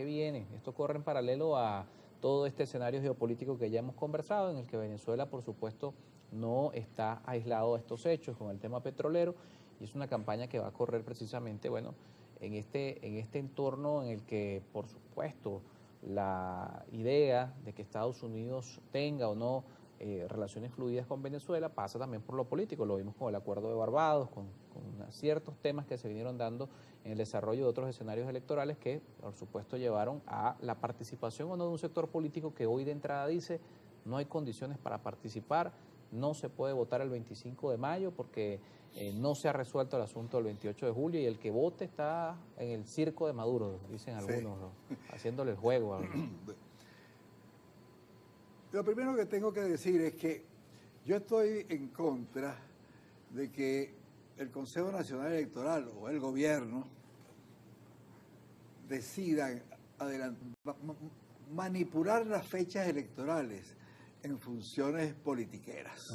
¿Qué viene? Esto corre en paralelo a todo este escenario geopolítico que ya hemos conversado, en el que Venezuela, por supuesto, no está aislado de estos hechos con el tema petrolero, y es una campaña que va a correr precisamente, bueno, en este entorno en el que, por supuesto, la idea de que Estados Unidos tenga o no relaciones fluidas con Venezuela pasa también por lo político. Lo vimos con el acuerdo de Barbados, con ciertos temas que se vinieron dando en el desarrollo de otros escenarios electorales que, por supuesto, llevaron a la participación o no de un sector político que hoy de entrada dice no hay condiciones para participar, no se puede votar el 25 de mayo porque no se ha resuelto el asunto del 28 de julio y el que vote está en el circo de Maduro, dicen algunos, ¿no? Haciéndole el juego. Lo primero que tengo que decir es que yo estoy en contra de que el Consejo Nacional Electoral o el gobierno decidan manipular las fechas electorales en funciones politiqueras.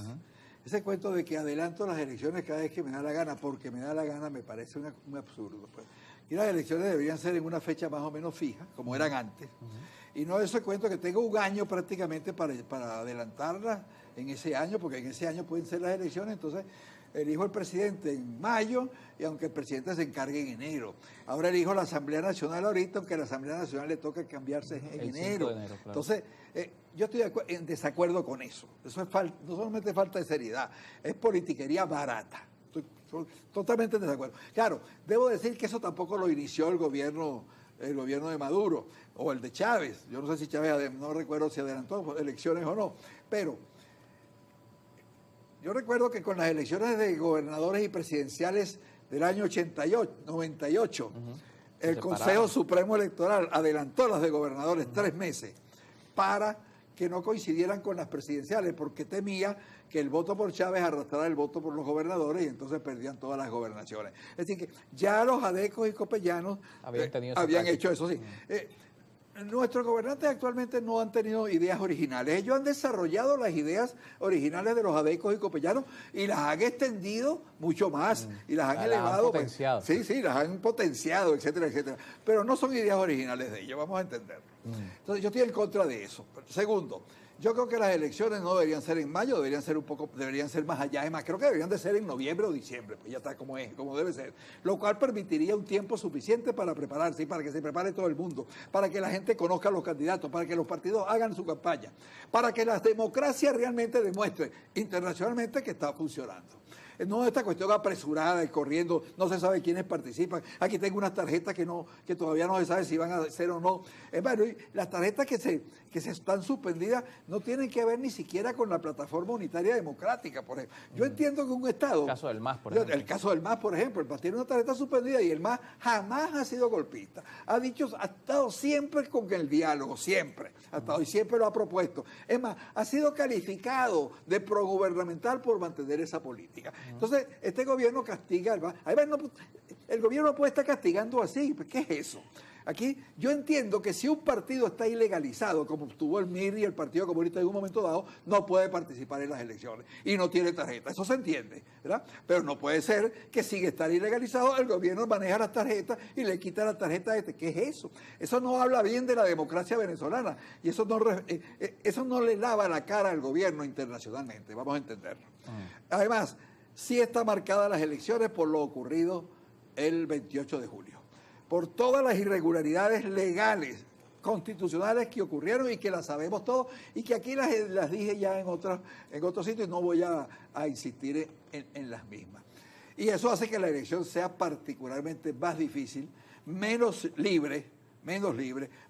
Ese cuento de que adelanto las elecciones cada vez que me da la gana, porque me da la gana, me parece un absurdo. Pues. Y las elecciones deberían ser en una fecha más o menos fija, como eran antes. Y no ese cuento que tengo un año prácticamente para adelantarlas en ese año, porque en ese año pueden ser las elecciones, entonces elijo el presidente en mayo, y aunque el presidente se encargue en enero. Ahora elijo la Asamblea Nacional ahorita, aunque a la Asamblea Nacional le toca cambiarse en enero. Claro. Entonces, yo estoy en desacuerdo con eso. Eso es no solamente falta de seriedad, es politiquería barata. Estoy totalmente en desacuerdo. Claro, debo decir que eso tampoco lo inició el gobierno de Maduro o el de Chávez. Yo no sé si Chávez, no recuerdo si adelantó elecciones o no, pero yo recuerdo que con las elecciones de gobernadores y presidenciales del año 98, el Consejo Supremo Electoral adelantó las de gobernadores 3 meses para que no coincidieran con las presidenciales, porque temía que el voto por Chávez arrastrara el voto por los gobernadores y entonces perdían todas las gobernaciones. Es decir, que ya los adecos y copellanos habían hecho eso, sí. Nuestros gobernantes actualmente no han tenido ideas originales. Ellos han desarrollado las ideas originales de los adecos y copellanos y las han extendido mucho más y las han elevado. Potenciado. Sí, las han potenciado, etcétera, etcétera. Pero no son ideas originales de ellos, vamos a entender. Entonces yo estoy en contra de eso. Segundo, yo creo que las elecciones no deberían ser en mayo, deberían ser más allá. Es más, creo que deberían de ser en noviembre o diciembre, pues ya está como debe ser. Lo cual permitiría un tiempo suficiente para prepararse y para que se prepare todo el mundo, para que la gente conozca a los candidatos, para que los partidos hagan su campaña, para que la democracia realmente demuestre internacionalmente que está funcionando. No esta cuestión apresurada y corriendo, no se sabe quiénes participan. Aquí tengo unas tarjetas que todavía no se sabe si van a ser o no. Bueno, las tarjetas que se están suspendidas no tienen que ver ni siquiera con la plataforma unitaria democrática, por ejemplo. Yo entiendo que un Estado... El caso del MAS, por ejemplo. El caso del MAS, por ejemplo. El MAS tiene una tarjeta suspendida y el MAS jamás ha sido golpista. Ha estado siempre con el diálogo, siempre. Ha estado y siempre lo ha propuesto. Es más, ha sido calificado de progubernamental por mantener esa política. Entonces, este gobierno castiga al MAS. El gobierno no puede estar castigando así. ¿Qué es eso? Aquí yo entiendo que si un partido está ilegalizado, como estuvo el MIR y el Partido Comunista en un momento dado, no puede participar en las elecciones y no tiene tarjeta. Eso se entiende, ¿verdad? Pero no puede ser que sin estar ilegalizado el gobierno maneja las tarjetas y le quita la tarjeta a este. ¿Qué es eso? Eso no habla bien de la democracia venezolana y eso no le lava la cara al gobierno internacionalmente, vamos a entenderlo. Además, sí está marcadas las elecciones por lo ocurrido el 28 de julio. Por todas las irregularidades legales, constitucionales que ocurrieron y que las sabemos todos y que aquí las dije ya en otros sitios y no voy a insistir en las mismas. Y eso hace que la elección sea particularmente más difícil, menos libre,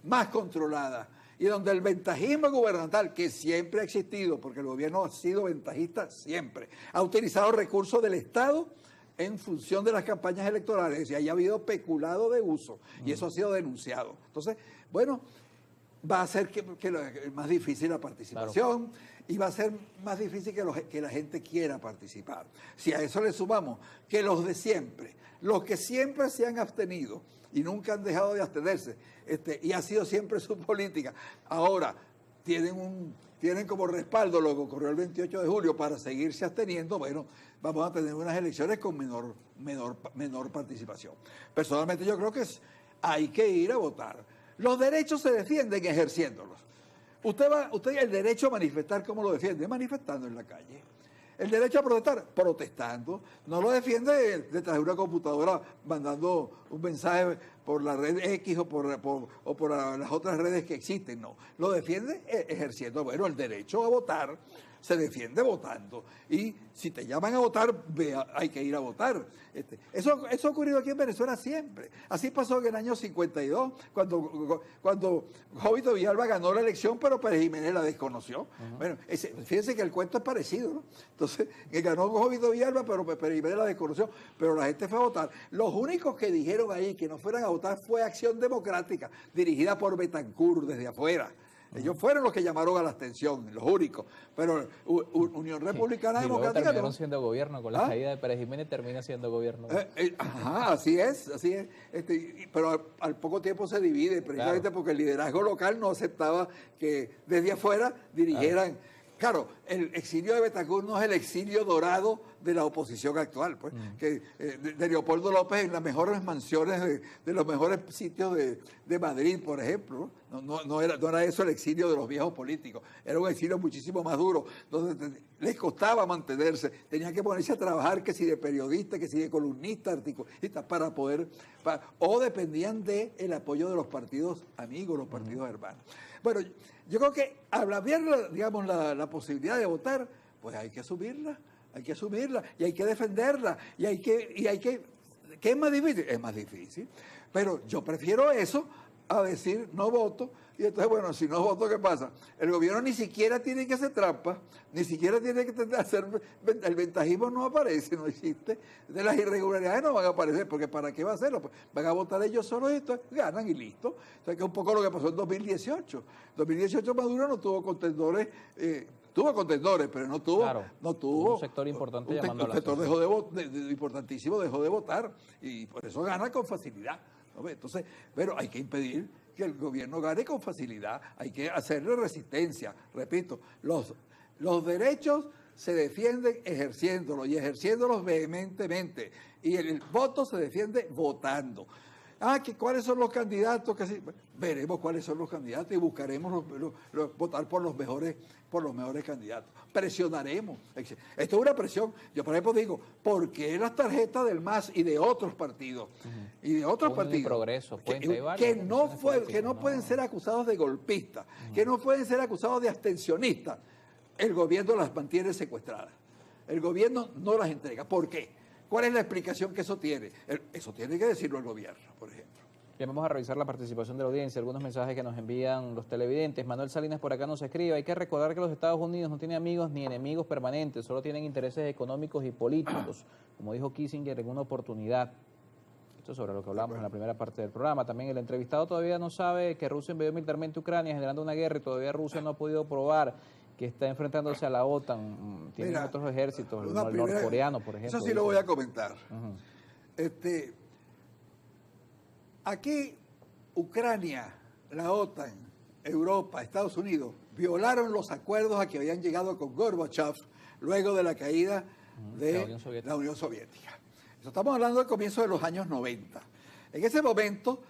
más controlada y donde el ventajismo gubernamental, que siempre ha existido, porque el gobierno ha sido ventajista siempre, ha utilizado recursos del Estado en función de las campañas electorales, y haya habido peculado de uso, y eso ha sido denunciado. Entonces, bueno, va a ser más difícil la participación, claro, y va a ser más difícil que la gente quiera participar. Si a eso le sumamos que los de siempre, los que siempre se han abstenido y nunca han dejado de abstenerse, y ha sido siempre su política, ahora tienen como respaldo lo que ocurrió el 28 de julio para seguirse absteniendo, bueno, vamos a tener unas elecciones con menor participación. Personalmente yo creo que hay que ir a votar. Los derechos se defienden ejerciéndolos. Usted el derecho a manifestar, ¿cómo lo defiende? Manifestando en la calle. El derecho a protestar, protestando. No lo defiende detrás de una computadora mandando un mensaje por la red X o por las otras redes que existen. No, lo defiende ejerciendo. Bueno, el derecho a votar se defiende votando. Y si te llaman a votar, hay que ir a votar. Eso ha ocurrido aquí en Venezuela siempre. Así pasó en el año 52, cuando Jovito Villalba ganó la elección, pero Pérez Jiménez la desconoció. Bueno, fíjense que el cuento es parecido, ¿no? Entonces, que ganó Jovito Villalba, pero Pérez Jiménez la desconoció, pero la gente fue a votar. Los únicos que dijeron ahí que no fueran a votar fue Acción Democrática, dirigida por Betancourt desde afuera. Ellos fueron los que llamaron a la abstención, los únicos. Pero Unión Republicana Democrática terminaron siendo gobierno. Con la caída de Pérez Jiménez termina siendo gobierno. Ajá, así es. Pero al poco tiempo se divide, precisamente porque el liderazgo local no aceptaba que desde afuera dirigieran. Claro, el exilio de Betancourt no es el exilio dorado de la oposición actual, pues, que de Leopoldo López en las mejores mansiones de los mejores sitios de Madrid, por ejemplo, no era eso el exilio de los viejos políticos, era un exilio muchísimo más duro, donde les costaba mantenerse, tenían que ponerse a trabajar, que si de periodista, que si de columnista, articulista, o dependían del apoyo de los partidos amigos, los partidos hermanos. Bueno, yo creo que al haber, digamos, la posibilidad de votar, pues hay que asumirla y hay que defenderla ¿qué es más difícil? Es más difícil, pero yo prefiero eso a decir no voto. Y entonces, bueno, si no voto, ¿qué pasa? El gobierno ni siquiera tiene que hacer trampa, ni siquiera tiene que hacer, el ventajismo no aparece, no existe, de las irregularidades no van a aparecer, porque ¿para qué va a hacerlo? Pues van a votar ellos solos y entonces ganan y listo. Entonces, que es un poco lo que pasó en 2018. En 2018 Maduro no tuvo contendores, tuvo contendores, pero no tuvo un sector importante un sector importantísimo dejó de votar y por eso gana con facilidad, ¿no? Entonces, pero hay que impedir que el gobierno gane con facilidad, hay que hacerle resistencia. Repito, los derechos se defienden ejerciéndolos y ejerciéndolos vehementemente, y el voto se defiende votando. ¿Cuáles son los candidatos? Veremos cuáles son los candidatos y buscaremos votar por los mejores candidatos. Presionaremos. Esto es una presión. Yo, por ejemplo, digo, ¿por qué las tarjetas del MAS y de otros partidos? Y de otros partidos. Progreso, que no pueden ser acusados de golpistas, que no pueden ser acusados de abstencionistas. El gobierno las mantiene secuestradas. El gobierno no las entrega. ¿Por qué? ¿Cuál es la explicación que eso tiene? Eso tiene que decirlo el gobierno, por ejemplo. Bien, vamos a revisar la participación de la audiencia, algunos mensajes que nos envían los televidentes. Manuel Salinas por acá nos escribe: hay que recordar que los Estados Unidos no tienen amigos ni enemigos permanentes, solo tienen intereses económicos y políticos, como dijo Kissinger en una oportunidad. Esto es sobre lo que hablamos en la primera parte del programa. También el entrevistado todavía no sabe que Rusia invadió militarmente Ucrania, generando una guerra, y todavía Rusia no ha podido probar que está enfrentándose a la OTAN. Tienen otros ejércitos, el norcoreano, por ejemplo. Eso sí lo voy a comentar. Aquí, Ucrania, la OTAN, Europa, Estados Unidos, violaron los acuerdos a que habían llegado con Gorbachev luego de la caída de la Unión Soviética. Eso estamos hablando del comienzo de los años 90. En ese momento,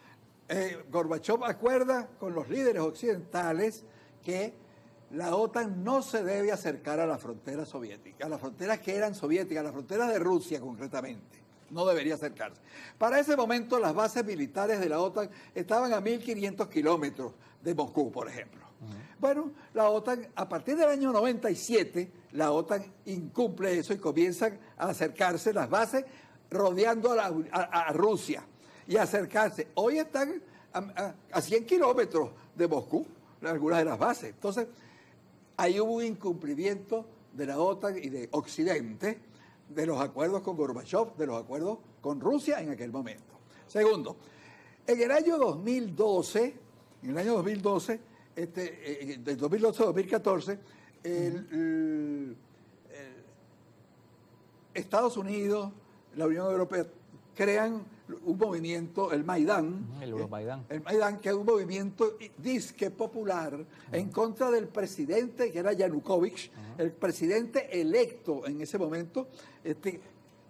Gorbachev acuerda con los líderes occidentales que la OTAN no se debe acercar a la frontera soviética, a las fronteras que eran soviéticas, a las fronteras de Rusia concretamente. No debería acercarse. Para ese momento las bases militares de la OTAN estaban a 1.500 kilómetros de Moscú, por ejemplo. Bueno, la OTAN, a partir del año 97, la OTAN incumple eso y comienzan a acercarse las bases rodeando a Rusia y acercarse. Hoy están a 100 kilómetros de Moscú, algunas de las bases. Entonces, ahí hubo un incumplimiento de la OTAN y de Occidente, de los acuerdos con Gorbachev, de los acuerdos con Rusia en aquel momento. Segundo, en el año 2012, del 2012 a 2014, Estados Unidos, la Unión Europea, crean un movimiento, el Maidán, el Maidán, que es un movimiento disque popular en contra del presidente, que era Yanukovych, el presidente electo en ese momento,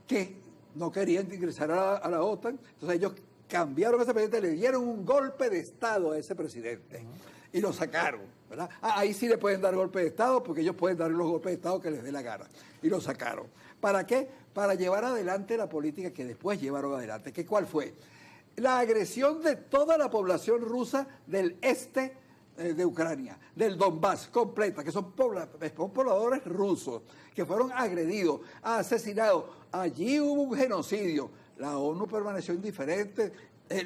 que no querían ingresar a la OTAN. Entonces ellos cambiaron a ese presidente, le dieron un golpe de Estado a ese presidente y lo sacaron, ¿verdad? Ahí sí le pueden dar golpe de Estado porque ellos pueden dar los golpes de Estado que les dé la gana. Y lo sacaron. ¿Para qué? Para llevar adelante la política que después llevaron adelante. ¿Qué cuál fue? La agresión de toda la población rusa del este de Ucrania, del Donbass completa, que son pobladores rusos, que fueron agredidos, asesinados. Allí hubo un genocidio. La ONU permaneció indiferente,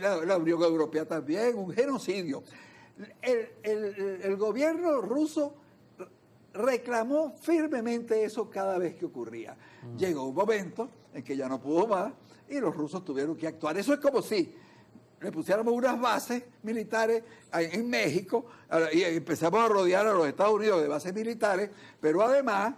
la Unión Europea también, un genocidio. El gobierno ruso reclamó firmemente eso cada vez que ocurría. Llegó un momento en que ya no pudo más y los rusos tuvieron que actuar. Eso es como si le pusiéramos unas bases militares en México y empezamos a rodear a los Estados Unidos de bases militares, pero además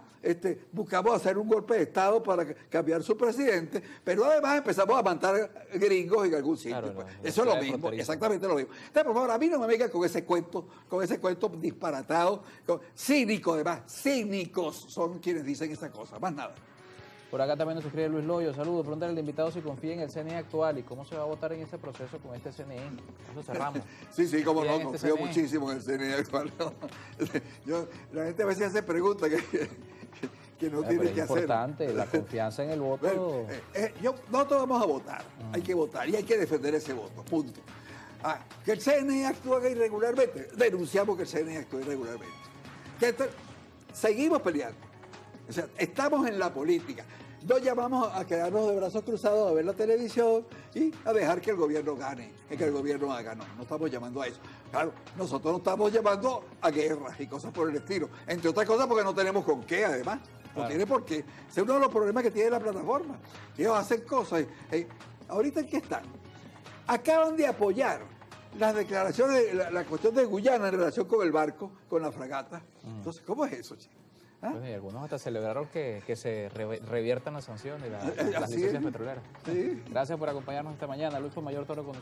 buscamos hacer un golpe de Estado para cambiar su presidente, pero además empezamos a matar gringos en algún sitio. Claro, eso es lo mismo, exactamente lo mismo. Entonces, por favor, a mí no me vengan con ese cuento disparatado, cínico además, cínicos son quienes dicen esa cosa, más nada. Por acá también nos suscribe Luis Loyo. Saludos. Pregúntale al invitado si confía en el CNE actual y cómo se va a votar en ese proceso con este CNE. Eso cerramos. Sí, como no, confío muchísimo en el CNE actual. La gente a veces hace preguntas que no tiene que hacer. Es importante, la confianza en el voto. Nosotros vamos a votar. Hay que votar y hay que defender ese voto. Punto. Que el CNE actúa irregularmente. Denunciamos que el CNE actúa irregularmente. Seguimos peleando. O sea, estamos en la política. No llamamos a quedarnos de brazos cruzados a ver la televisión y a dejar que el gobierno gane, que el gobierno haga. No estamos llamando a eso. Claro, nosotros no estamos llamando a guerras y cosas por el estilo. Entre otras cosas porque no tenemos con qué, además. No tiene por qué. Ese es uno de los problemas que tiene la plataforma. Ellos hacen cosas. ¿Ahorita en qué están? Acaban de apoyar las declaraciones, la cuestión de Guyana en relación con el barco, con la fragata. Entonces, ¿cómo es eso, chicos? Pues, y algunos hasta celebraron que se reviertan las sanciones, las licencias petroleras. Sí. Gracias por acompañarnos esta mañana. Luis Mayor Toro con